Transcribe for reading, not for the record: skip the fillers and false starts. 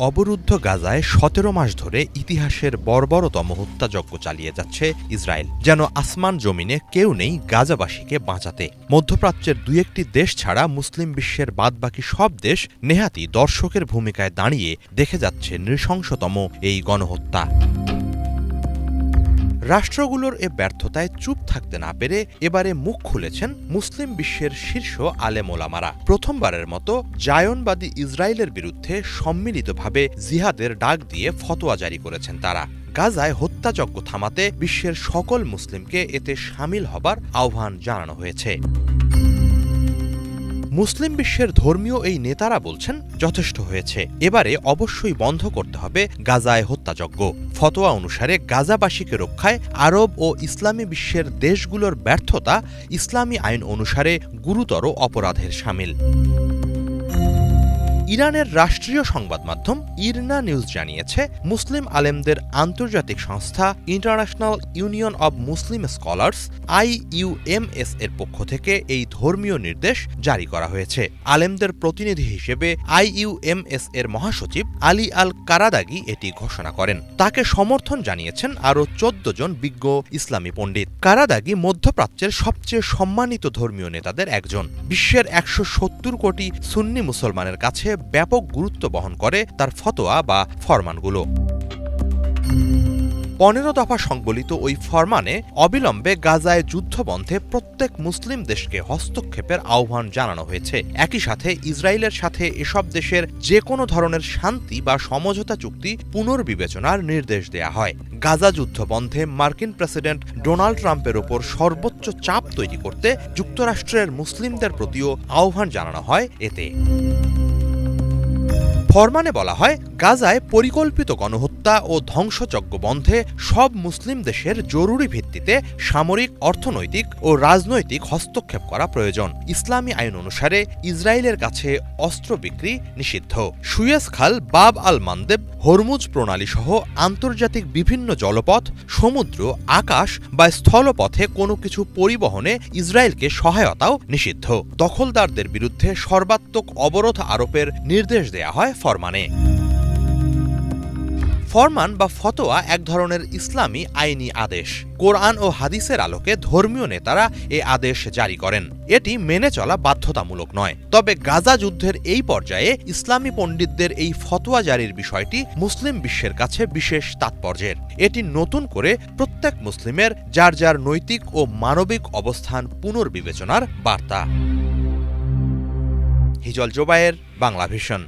অবরুদ্ধ গাজায় ১৭ মাস ধরে ইতিহাসের বর্বরতম হত্যাযজ্ঞ চালিয়ে যাচ্ছে ইসরায়েল। যেন আসমান জমিনে কেউ নেই গাজাবাসীকে বাঁচাতে। মধ্যপ্রাচ্যের দুই একটি দেশ ছাড়া মুসলিম বিশ্বের বাদবাকি সব দেশ নেহাতি দর্শকের ভূমিকায় দাঁড়িয়ে দেখে যাচ্ছে নৃশংসতম এই গণহত্যা। রাষ্ট্রগুলোর এ ব্যর্থতায় চুপ থাকতে না পেরে এবারে মুখ খুলেছেন মুসলিম বিশ্বের শীর্ষ আলেম ওলামারা। প্রথমবারের মতো জায়নবাদী ইসরায়েলের বিরুদ্ধে সম্মিলিতভাবে জিহাদের ডাক দিয়ে ফতোয়া জারি করেছেন তারা। গাজায় হত্যাযজ্ঞ থামাতে বিশ্বের সকল মুসলিমকে এতে শামিল হবার আহ্বান জানানো হয়েছে। মুসলিম বিশ্বের ধর্মীয় এই নেতারা বলছেন, যথেষ্ট হয়েছে, এবারে অবশ্যই বন্ধ করতে হবে গাজায় হত্যাযজ্ঞ। ফতোয়া অনুসারে গাজাবাসীকে রক্ষায় আরব ও ইসলামী বিশ্বের দেশগুলোর ব্যর্থতা ইসলামী আইন অনুসারে গুরুতর অপরাধের শামিল। ইরানের রাষ্ট্রীয় সংবাদ মাধ্যম ইরনা নিউজ জানিয়েছে, মুসলিম আলেমদের আন্তর্জাতিক সংস্থা international union of Muslim scholars IUMS এর পক্ষ থেকে এই ধর্মীয় নির্দেশ জারি করা হয়েছে। আলেমদের প্রতিনিধি হিসেবে IUMS এর মহাসচিব আলী আল কারাদাগি এটি ঘোষণা করেন। তাকে সমর্থন জানিয়েছেন আরও ১৪ জন বিজ্ঞ ইসলামী পণ্ডিত। কারাদাগি মধ্যপ্রাচ্যের সবচেয়ে সম্মানিত ধর্মীয় নেতাদের একজন। বিশ্বের ১৭০ কোটি সুন্নি মুসলমানের কাছে ব্যাপক গুরুত্ব বহন করে তার ফতোয়া বা ফরমানগুলো। ১৫ দফা সংবলিত ওই ফরমানে অবিলম্বে গাজায় যুদ্ধবন্ধে প্রত্যেক মুসলিম দেশকে হস্তক্ষেপের আহ্বান জানানো হয়েছে। একই সাথে ইসরায়েলের সাথে এসব দেশের যে কোনো ধরনের শান্তি বা সমঝোতা চুক্তি পুনর্বিবেচনার নির্দেশ দেয়া হয়। গাজা যুদ্ধবন্ধে মার্কিন প্রেসিডেন্ট ডোনাল্ড ট্রাম্পের ওপর সর্বোচ্চ চাপ তৈরি করতে যুক্তরাষ্ট্রের মুসলিমদের প্রতিও আহ্বান জানানো হয় এতে। ফরমানে বলা হয়, গাজায় পরিকল্পিত গণহত্যা ও ধ্বংসযজ্ঞ বন্ধে সব মুসলিম দেশের জরুরি ভিত্তিতে সামরিক, অর্থনৈতিক ও রাজনৈতিক হস্তক্ষেপ করা প্রয়োজন। ইসলামী আইন অনুসারে ইসরায়েলের কাছে অস্ত্র বিক্রি নিষিদ্ধ। সুয়েজ খাল, বাব আল মানদেব, হরমুজ প্রণালী সহ আন্তর্জাতিক বিভিন্ন জলপথ, সমুদ্র, আকাশ বা স্থলপথে কোনো কিছু পরিবহনে ইসরায়েলকে সহায়তাও নিষিদ্ধ। দখলদারদের বিরুদ্ধে সর্বাত্মক অবরোধ আরোপের নির্দেশ দেয়া হয় ফরমানে। ফরমান বা ফতোয়া এক ধরনের ইসলামী আইনি আদেশ। কোরআন ও হাদিসের আলোকে ধর্মীয় নেতারা এ আদেশ জারি করেন। এটি মেনে চলা বাধ্যতামূলক নয়। তবে গাজা যুদ্ধের এই পর্যায়ে ইসলামী পণ্ডিতদের এই ফতোয়া জারির বিষয়টি মুসলিম বিশ্বের কাছে বিশেষ তাৎপর্যের। এটি নতুন করে প্রত্যেক মুসলিমের যার যার নৈতিক ও মানবিক অবস্থান পুনর্বিবেচনার বার্তা। হিজল জোবায়ের, বাংলা ভিশন।